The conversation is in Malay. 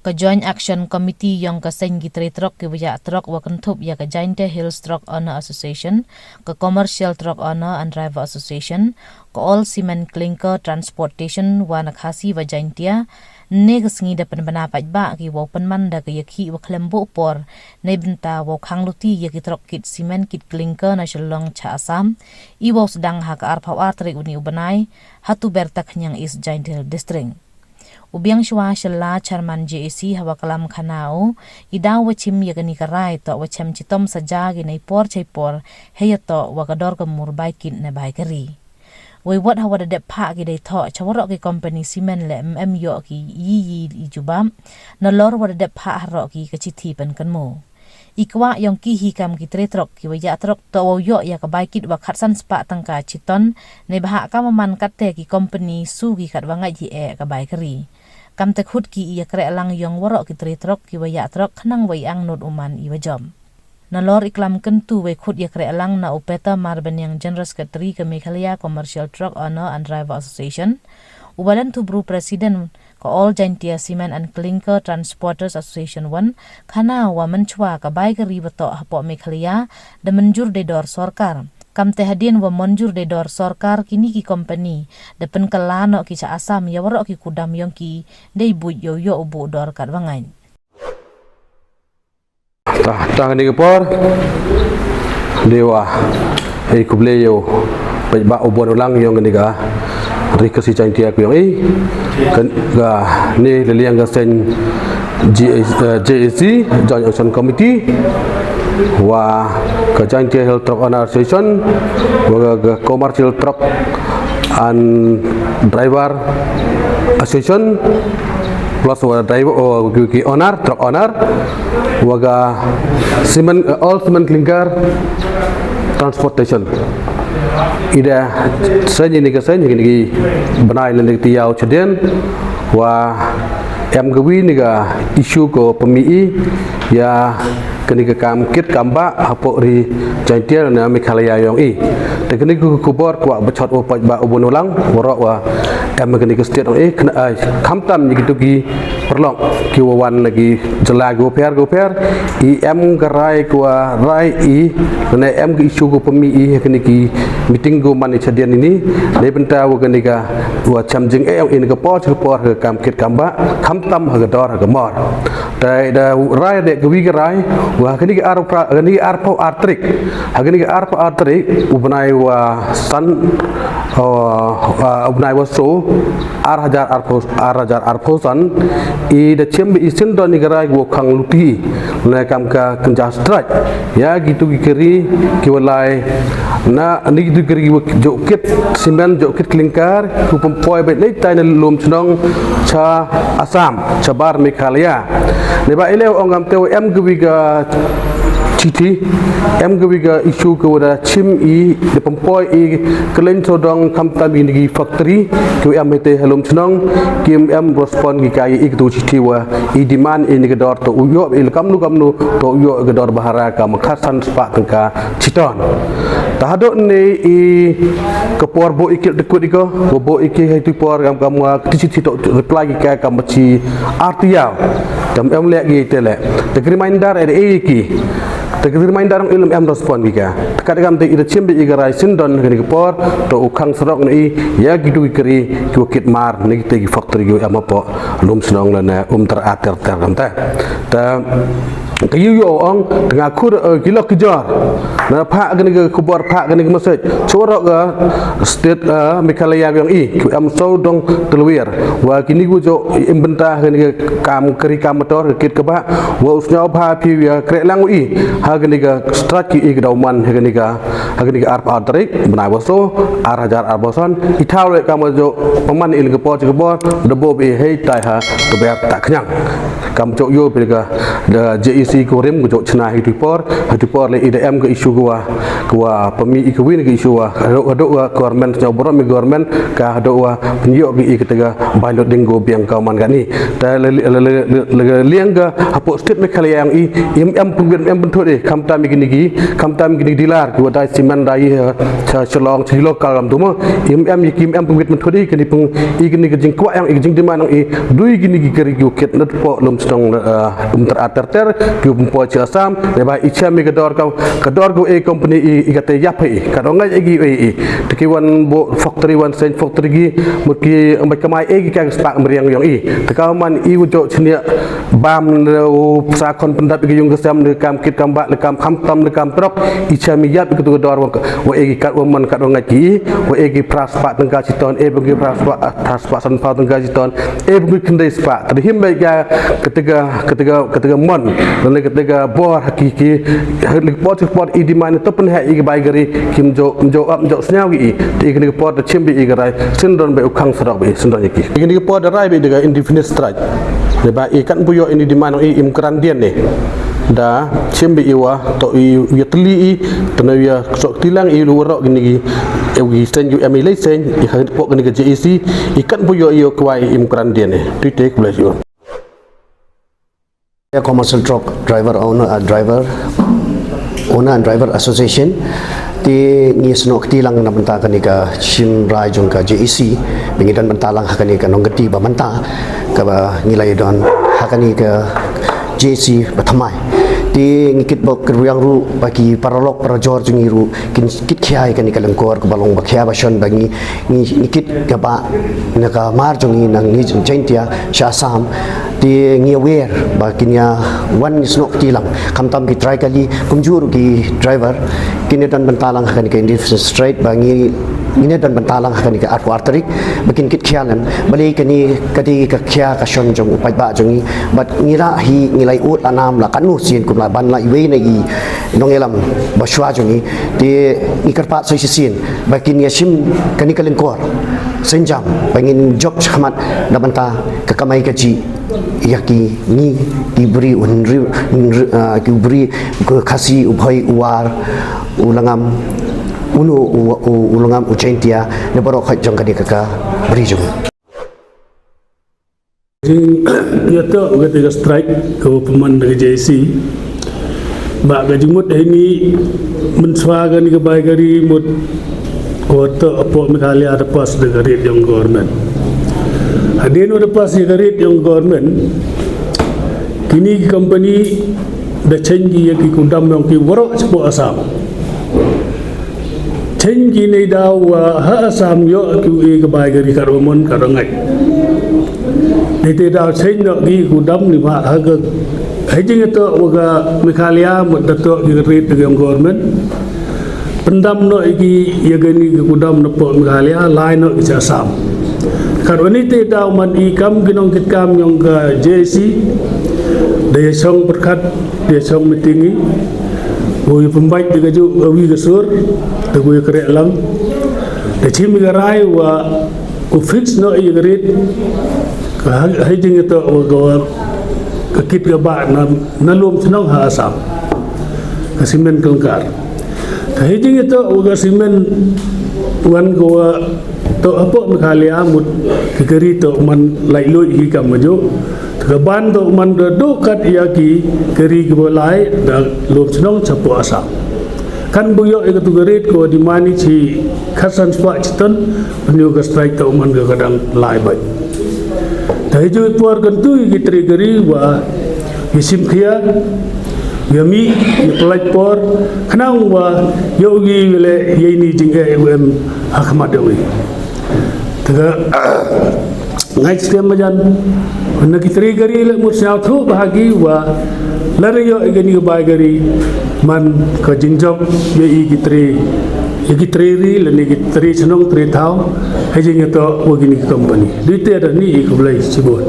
Ka Joint Action Committee yang ka sen gitre truck ke baya truck wa kentup ya ka Giant Hills Truck Owner Association, ka Commercial Truck Owner and Driver Association, ka All Cement Clinker Transportation wa nakhasi wa Giantia ne ka singi da pendapat ba ki wa penman da ka yakhi wa klembo por ne benta wa khangluti ya ki truck kit cement kit clinker na shalong cha Assam I wa sedang ha ka arpau artrik uni ubanai hatu bertak nyang East Giant Hill District. Ubiang shwa shala chairman JAC hawa kalam khanao idaw wachim yagani karai to wacham chitom saja ginay por chay por heyato wakador kamur baikin na baikari. Way what hawa da pa giday to chawaro ki company cement le yo ki yi ijubam na lor wada de pa haro ki kachitipan kanmo. Ikwa yang ki hikam ki tretrok ki waya trok to yo ya ka baikit wa khatsan spa tangka chiton ne baha ka maman katte ki company su ki khat wangai ji ka baikari. Kam te khut ki iya kre lang yong waro ki tretrok ki waya trok khnang wai ang not uman iwa jom. Na lor iklam kentu we khut ya kre lang na upeta marben yang General Secretary ke Meghalaya Commercial Truck Owner and Driver Association. Ubalan tu bru Presiden ka All Giantia Cement and Clinker Transporters Association 1 kana wa menchwa ka baikari bato hapo Meghalaya da menjur de dor sorkar. Kam tehadien wa monjur de dor sorkar kini ki company de penkelano ki cha Assam ya waro ki kudam yong ki de bu yo ubu dor kat wangai. Tah ni kepor dewa kuble yo ba ubon ulang yong ni ga rikasi Giantia ku yong kan ga ni leliang ga sen JAC Joint Action Committee wa ka Giantia Hill Truck Owner Association wa ka Commercial Truck and Driver Association plus wa driver ki owner truck owner wa ka cement all cement clinker transportation ida senyi ni ka senyi ni banai ni tiau cheden wa em gawi ni ga issue ko pemii ya kini ke kam kit kamba hapo ri Giantia na Meghalaya yong te kini ku kubor kwa bachot o ba ubon ulang woro wa em kini ke state kena kamtam ni gitu ki perlong ki wan lagi jela go per em garai kwa rai na em ki issue ko pemii kini ki meeting go man chadian ini le benta wa kini ka wa chamjing yong in ke por ke kam kit kamba kamtam ha dor ha mor dai da rai de gawi garai wa kini arpo artrik hagini arpo artrik ubnai wa san ubnai wa so arhajar arpo san I da chembe isin do nigarai wo khang luti na kam ka kenja strike ya gitu gikeri kiwalai na ni gitu gikeri jokit cement jokit clinker ku pempoi bet nei tai na lum chnong cha Assam chabar Meghalaya ne ba ile ongam teu em gwiga Citi em gawiga isu ke wada chim de pempoi kelen sodong kamtam ini factory ke em te halum chnong kim em respond gi kai ik tu citi wa demand ini ke dor to uyo il kamnu to uyo ke dor bahara ka makhasan spa tangka citon tahado ni kepor bo ikil dekut iko bo iki hai tu por kam citi to reply gi ka kam chi artiau kam em lek gi tele the reminder iki Tegir main darang ilmu em respon giga. Kadang-kadang te ida cimbi igarai sindon gani kepor to ukang serok ni ya gitu ikeri kit mar ni tegi factory go em apa lum senong lana teratir terkante. Ta kayu yo ong tengah kur gila kejar. Na pak gani ke kepor pak gani ke masjid. Corok ke state Meghalaya yang ku em so dong telwir. Wa kini ku jo imbentah gani ke kam keri kam motor kit keba wa usnya ba pi ya krek lang hagani ga straki ik dauman hagani ga arp atrik benai waso arhajar arbosan itaule kamajo peman il gepo debo be hei tai ha to ber tak kenyang kam cok yo pe ga JEC JEC korem go chna hitipor le IDM ke isu gua pemi ikawin ke isu hado government nyoborok mi government ka hado penyo gi ketega bailot dinggo biang kauman gani ta liang ga hapo state me khala yang im punggen em bentuk kamta mi gini dilar gua dai siman dai chelong ci lokal am tumo im punggen bentuk kini pung gini jing kwa yang jing di mana dui gini geri gu ket net po lum stong terater gu po jasam leba icha mi kedor kau company igate yapai kadonga egi tekiwan bo factory wan sen factory gi muki ambai kamai egi ka spak meriang yang tekau man ujo chnia bam sa kon pendap gi yung gesam de kam kit kam ba le kam tam le kam trop icha mi yap ke kedor wa egi kat man kadonga gi wa egi praspa tengka citon bagi praspa san pa tengka citon bagi kendai spa terhim baik ya ketika mon dan ketika bor hakiki pot di mana tu pun hai igi bai gari kim jo snyawi igi pot chimbi igi rai sindon be ukang serok be sindon iki igi pot rai be dengan indefinite strike de ba ikan puyo ini di mana imkran dian ne da chimbi iwa to ya teli tenaya sok tilang lu rok gini gi sen ju emile sen i pok gini ke JEC ikan puyo iyo kwai imkran dian ne titik bless you. Commercial truck driver owner and driver association ti ngis nok tilang na banta kanika Simrai jong ka JEC bingidan bantalang hakani ka nong gati ba banta ka ba ngilay don hakani ka JEC batamai ti ngikit bok keruyang ru bagi paralog parajor jong iru kit khiai kani kalangkor ko balong bakhya bason bangi ngikit ka ba naka mar jong nang ni jentia syasam ti ngi aware bakinya one snok tilang kamtam ki try kali kumjur ki driver kini dan bentalang akan ke indifferent straight bangi ini dan bentalang akan ke arterik bikin kit khialan bali kani kadi ka khia ka shon jong upai ba jongi bat ngira hi ngilai ut anam la kanu sin kum la ban la iwe na gi nongelam baswa jongi ti ikarpa so sin bakin yashim kani kalengkor senjam pengin job chamat da banta ka kamai ka ji yaki ni diberi diberi kasih ubhay uwar ulangam ulangam ucentia ne borok jong kadi kaka beri jong ya to ketika strike ke peman dari JEC ba gajumut ini menswagan ke baigari mut kota apa mikali ada pas dari jong government hadin udah pas garit yang government kini company da changi yang kundam yang ki warok cepo asam changi nei dawa ha asam yo ki bai gari karomon karangai nei te daw changi no ki kundam ni ma ha ga hajing to waga mikalia madato ki garit yang government pendam no iki ya gani ki kundam no po mikalia lain no ki asam karena itu dah man ikam ginong kitkam yang ke JEC dia song berkat dia song meetingi gue pembaik juga juga wi gesur gue kerek lang dia cimi garai wa ku fix no i garit hajing itu wa kekit gaba na lom senang ha asam kasimen kelengkar hajing itu wa kasimen wan gua to apa mekalia mut kegeri to man lailoi hi kam majo keban to man do kat yaki keri gebolai da lom senong capo asa kan buyo e tu gerit ko di mani ci khasan spa citon penyo ga strike to man ga kadang lai bai dai jo por kan tu gi trigeri wa isim khia yami pelaj por kenang wa yogi le yini jingga em hakmat dewi tega ngai skem majan nak tri gari le mursau thu bahagi wa lare yo igani bai gari man ka jingjok ye igitri ri le ni gitri senong tri thau hajing to wagini company duite ada ni ikblai sibon